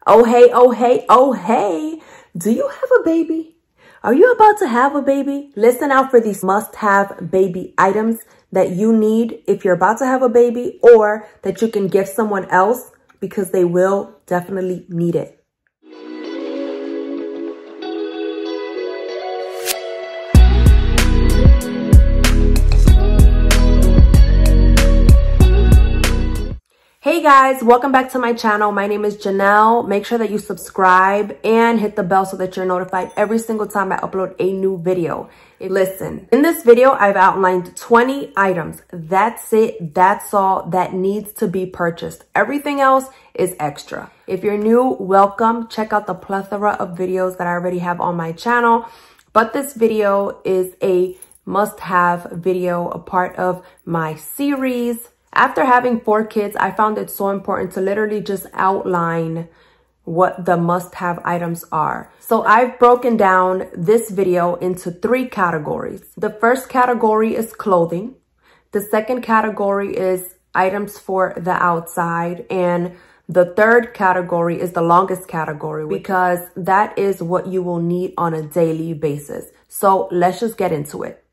Oh, hey, oh, hey, oh, hey. Do you have a baby? Are you about to have a baby? Listen out for these must-have baby items that you need if you're about to have a baby, or that you can give someone else because they will definitely need it. Hey guys, welcome back to my channel. My name is Ginelle. Make sure that you subscribe and hit the bell so that you're notified every single time I upload a new video. Listen, in this video, I've outlined 20 items. That's it. That's all that needs to be purchased. Everything else is extra. If you're new, welcome. Check out the plethora of videos that I already have on my channel. But this video is a must-have video, a part of my series. After having 4 kids, I found it so important to literally just outline what the must-have items are. So I've broken down this video into 3 categories. The first category is clothing. The second category is items for the outside. And the third category is the longest category because that is what you will need on a daily basis. So let's just get into it.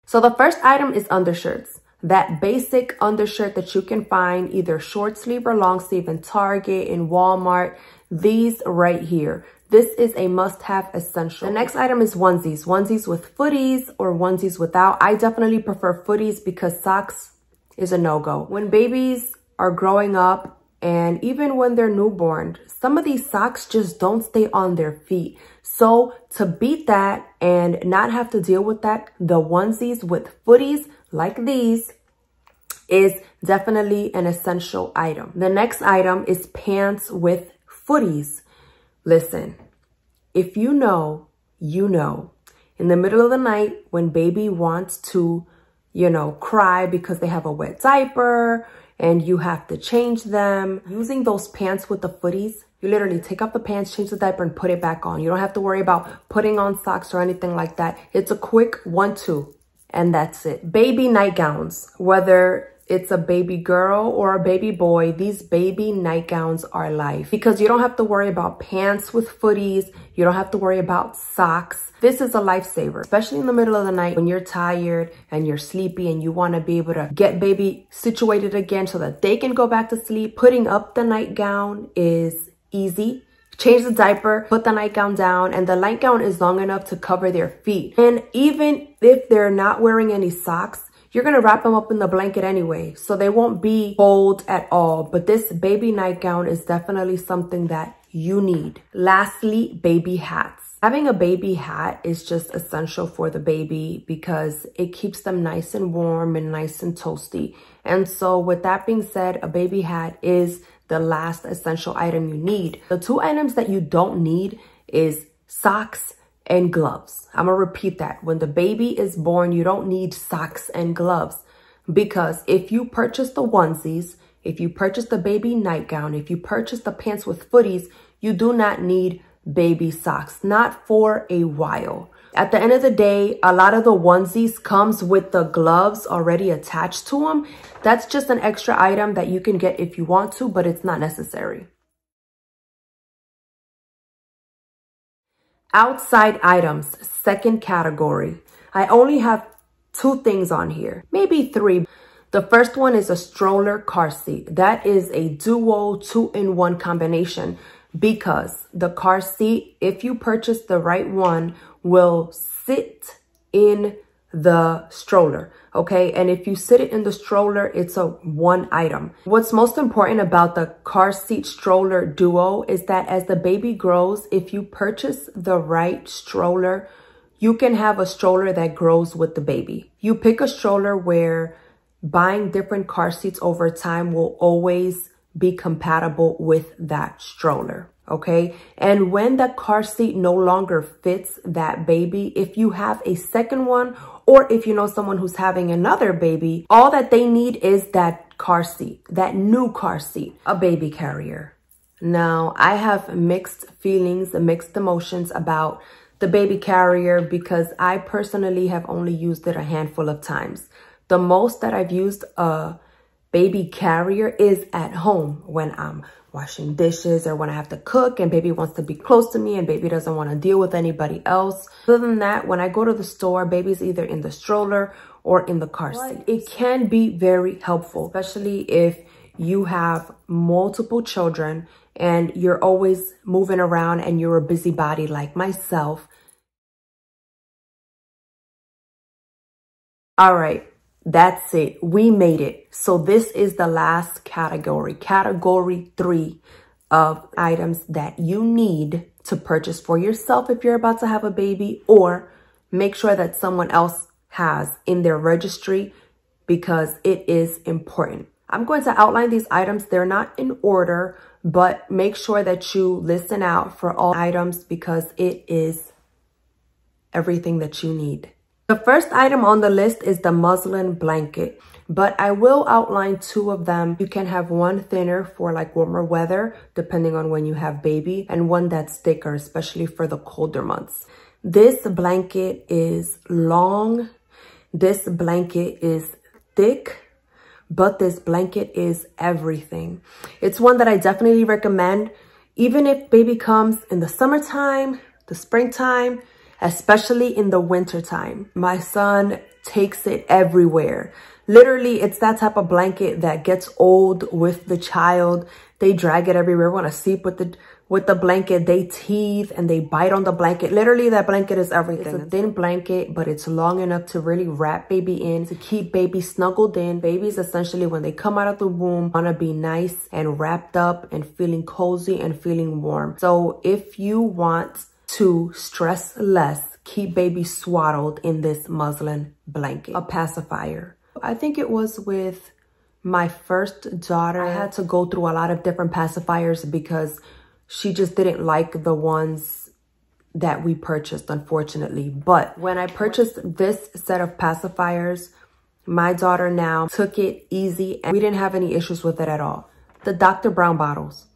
So the first item is undershirts. That basic undershirt that you can find either short sleeve or long sleeve in Target, in Walmart. These right here. This is a must-have essential. The next item is onesies. Onesies with footies or onesies without. I definitely prefer footies because socks is a no-go. When babies are growing up and even when they're newborn, some of these socks just don't stay on their feet. So to beat that and not have to deal with that, the onesies with footies like these is definitely an essential item. The next item is pants with footies. Listen, if you know, you know. In the middle of the night when baby wants to, cry because they have a wet diaper and you have to change them, using those pants with the footies, you literally take off the pants, change the diaper, and put it back on. You don't have to worry about putting on socks or anything like that. It's a quick 1-2, and that's it. Baby nightgowns, whether it's a baby girl or a baby boy, these baby nightgowns are life because you don't have to worry about pants with footies. You don't have to worry about socks. This is a lifesaver, especially in the middle of the night when you're tired and you're sleepy and you want to be able to get baby situated again so that they can go back to sleep. Putting up the nightgown is easy. Change the diaper, put the nightgown down, and the nightgown is long enough to cover their feet. And even if they're not wearing any socks, you're going to wrap them up in the blanket anyway, so they won't be cold at all. But this baby nightgown is definitely something that you need. Lastly, baby hats. Having a baby hat is just essential for the baby because it keeps them nice and warm and nice and toasty. And so with that being said, a baby hat is the last essential item you need. The 2 items that you don't need is socks and gloves. I'm gonna repeat that. When the baby is born, you don't need socks and gloves because if you purchase the onesies, if you purchase the baby nightgown, if you purchase the pants with footies, you do not need baby socks, not for a while. At the end of the day, a lot of the onesies comes with the gloves already attached to them. That's just an extra item that you can get if you want to, but it's not necessary. Outside items, second category. I only have 2 things on here, maybe 3. The first one is a stroller car seat. That is a duo 2-in-1 combination because the car seat, if you purchase the right one, will sit in the stroller, okay? And if you sit it in the stroller, it's a 1 item. What's most important about the car seat stroller duo is that as the baby grows, if you purchase the right stroller, you can have a stroller that grows with the baby. You pick a stroller where buying different car seats over time will always be compatible with that stroller. Okay. And when the car seat no longer fits that baby, if you have a second one, or if you know someone who's having another baby, all that they need is that car seat, that new car seat, a baby carrier. Now, I have mixed feelings and mixed emotions about the baby carrier because I personally have only used it a handful of times. The most that I've used a baby carrier is at home when I'm washing dishes or when I have to cook and baby wants to be close to me and baby doesn't want to deal with anybody else. Other than that, when I go to the store, baby's either in the stroller or in the car seat. It can be very helpful, especially if you have multiple children and you're always moving around and you're a busybody like myself. All right, that's it. We made it. So this is the last category, category 3 of items that you need to purchase for yourself if you're about to have a baby, or make sure that someone else has in their registry because it is important. I'm going to outline these items. They're not in order, but make sure that you listen out for all items because it is everything that you need. The first item on the list is the muslin blanket, but I will outline 2 of them. You can have one thinner for like warmer weather, depending on when you have baby, and one that's thicker, especially for the colder months. This blanket is long. This blanket is thick, but this blanket is everything. It's one that I definitely recommend, even if baby comes in the summertime, the springtime, especially in the wintertime. My son takes it everywhere. Literally, it's that type of blanket that gets old with the child. They drag it everywhere. Want to sleep with the blanket. They teeth and they bite on the blanket. Literally, that blanket is everything. It's a thin blanket, but it's long enough to really wrap baby in, to keep baby snuggled in. Babies, essentially, when they come out of the womb, want to be nice and wrapped up and feeling cozy and feeling warm. So if you want to stress less, keep baby swaddled in this muslin blanket. A pacifier. I think it was with my first daughter. I had to go through a lot of different pacifiers because she just didn't like the ones that we purchased, unfortunately. But when I purchased this set of pacifiers, my daughter now took it easy and we didn't have any issues with it at all. The Dr. Brown bottles.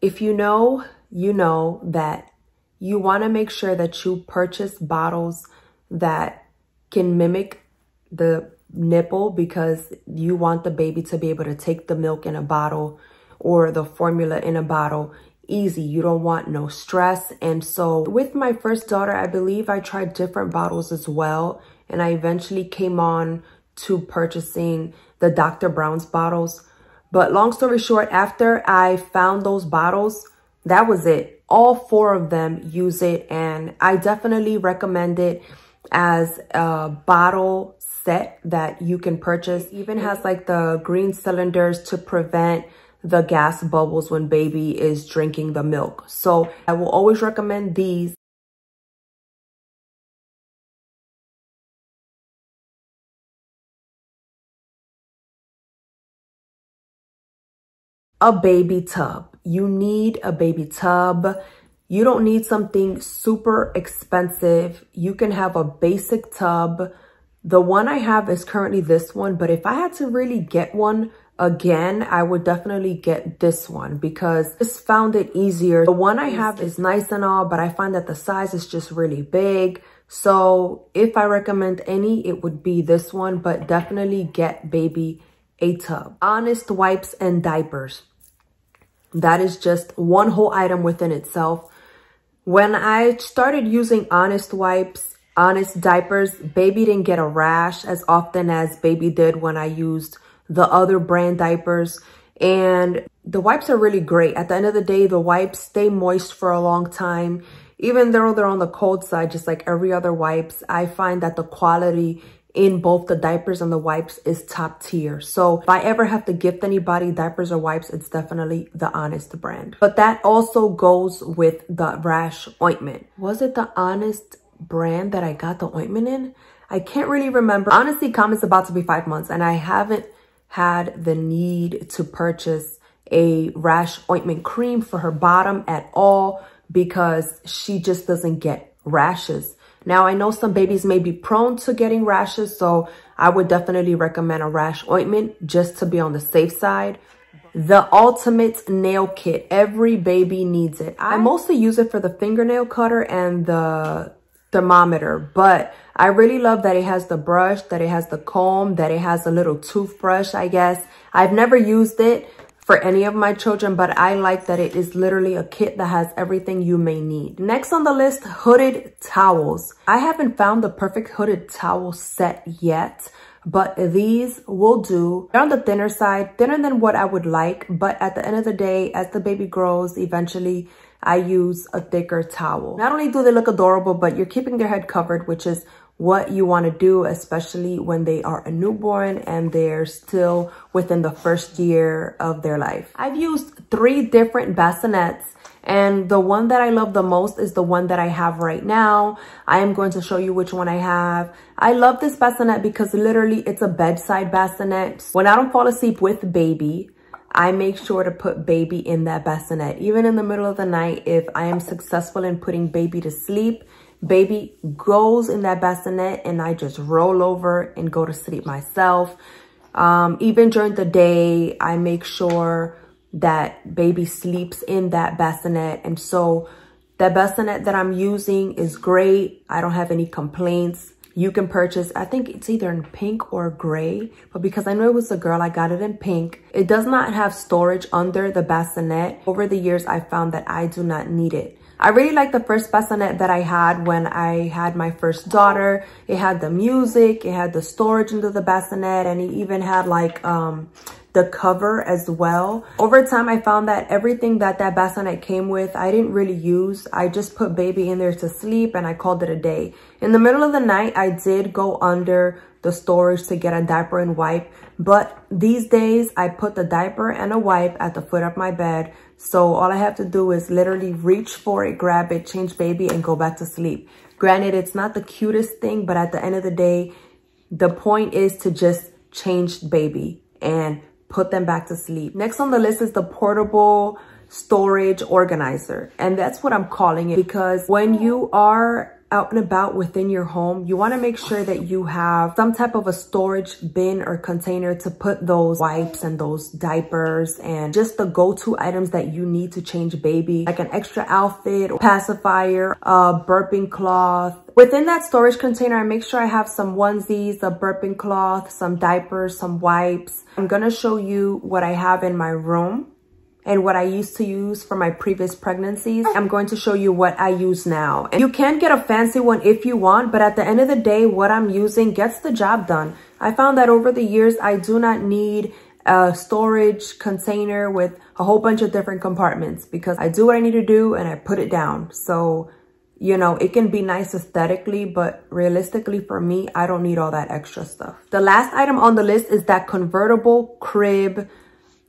If you know, you know that you want to make sure that you purchase bottles that can mimic the nipple because you want the baby to be able to take the milk in a bottle or the formula in a bottle easy. You don't want no stress. And so with my first daughter, I believe I tried different bottles as well. And I eventually came on to purchasing the Dr. Brown's bottles. But long story short, after I found those bottles, that was it. All 4 of them use it, and I definitely recommend it as a bottle set that you can purchase. It even has like the green cylinders to prevent the gas bubbles when baby is drinking the milk. So I will always recommend these. A baby tub. You need a baby tub. You don't need something super expensive. You can have a basic tub. The one I have is currently this one, but if I had to really get one again, I would definitely get this one because I just found it easier. The one I have is nice and all, but I find that the size is just really big. So if I recommend any, it would be this one, but definitely get baby a tub. Honest wipes and diapers. That is just one whole item within itself. When I started using Honest wipes, Honest diapers, baby didn't get a rash as often as baby did when I used the other brand diapers. And the wipes are really great. At the end of the day, the wipes stay moist for a long time. Even though they're on the cold side, just like every other wipes, I find that the quality in both the diapers and the wipes is top tier. So if I ever have to gift anybody diapers or wipes, it's definitely the Honest brand. But that also goes with the rash ointment. Was it the Honest brand that I got the ointment in? I can't really remember. Honestly, Kami's about to be 5 months and I haven't had the need to purchase a rash ointment cream for her bottom at all because she just doesn't get rashes. Now, I know some babies may be prone to getting rashes, so I would definitely recommend a rash ointment just to be on the safe side. The ultimate nail kit. Every baby needs it. I mostly use it for the fingernail cutter and the thermometer, but I really love that it has the brush, that it has the comb, that it has a little toothbrush, I guess. I've never used it for any of my children, but I like that it is literally a kit that has everything you may need. Next on the list, hooded towels. I haven't found the perfect hooded towel set yet, but these will do. They're on the thinner side, thinner than what I would like, but at the end of the day, as the baby grows, eventually I use a thicker towel. Not only do they look adorable, but you're keeping their head covered, which is what you want to do, especially when they are a newborn and they're still within the first year of their life. I've used 3 different bassinets, and the one that I love the most is the one that I have right now. I am going to show you which one I have. I love this bassinet because literally it's a bedside bassinet. When I don't fall asleep with baby, I make sure to put baby in that bassinet. Even in the middle of the night, if I am successful in putting baby to sleep, baby goes in that bassinet and I just roll over and go to sleep myself. Even during the day, I make sure that baby sleeps in that bassinet. And so that bassinet that I'm using is great. I don't have any complaints. You can purchase, I think it's either in pink or gray, but because I know it was a girl, I got it in pink. It does not have storage under the bassinet. Over the years, I found that I do not need it. I really like the first bassinet that I had when I had my first daughter. It had the music, it had the storage under the bassinet, and it even had like the cover as well. Over time, I found that everything that bassinet came with, I didn't really use. I just put baby in there to sleep and I called it a day. In the middle of the night, I did go under the storage to get a diaper and wipe. But these days, I put the diaper and a wipe at the foot of my bed. So all I have to do is literally reach for it, grab it, change baby, and go back to sleep. Granted, it's not the cutest thing, but at the end of the day, the point is to just change baby and put them back to sleep. Next on the list is the portable storage organizer. And that's what I'm calling it, because when you are out and about within your home, you want to make sure that you have some type of a storage bin or container to put those wipes and those diapers and just the go-to items that you need to change baby, like an extra outfit, pacifier, a burping cloth. Within that storage container, I make sure I have some onesies, a burping cloth, some diapers, some wipes. I'm gonna show you what I have in my room and what I used to use for my previous pregnancies. I'm going to show you what I use now. And you can get a fancy one if you want, but at the end of the day, what I'm using gets the job done. I found that over the years, I do not need a storage container with a whole bunch of different compartments because I do what I need to do and I put it down. So, you know, it can be nice aesthetically, but realistically for me, I don't need all that extra stuff. The last item on the list is that convertible crib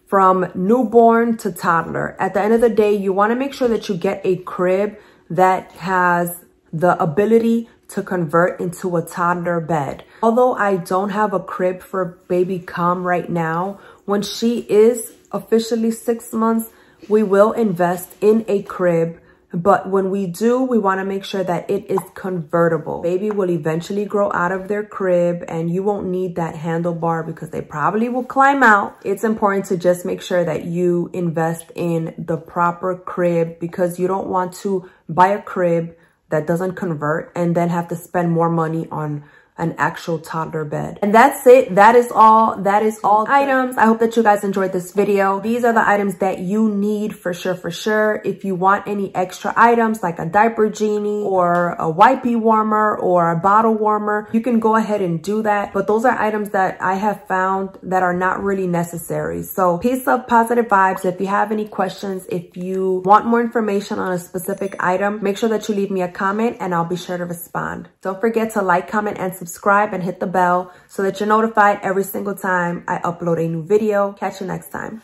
from newborn to toddler. At the end of the day, you want to make sure that you get a crib that has the ability to convert into a toddler bed. Although I don't have a crib for baby Calm right now, when she is officially 6 months, we will invest in a crib. But when we do, we want to make sure that it is convertible. Baby will eventually grow out of their crib and you won't need that handlebar because they probably will climb out. It's important to just make sure that you invest in the proper crib because you don't want to buy a crib that doesn't convert and then have to spend more money on an actual toddler bed. And that's it. That is all items. I hope that you guys enjoyed this video. These are the items that you need for sure. If you want any extra items like a diaper genie or a wipey warmer or a bottle warmer, you can go ahead and do that. But those are items that I have found that are not really necessary. So peace, love, positive vibes. If you have any questions, if you want more information on a specific item, make sure that you leave me a comment and I'll be sure to respond. Don't forget to like, comment, and subscribe and hit the bell so that you're notified every single time I upload a new video. Catch you next time.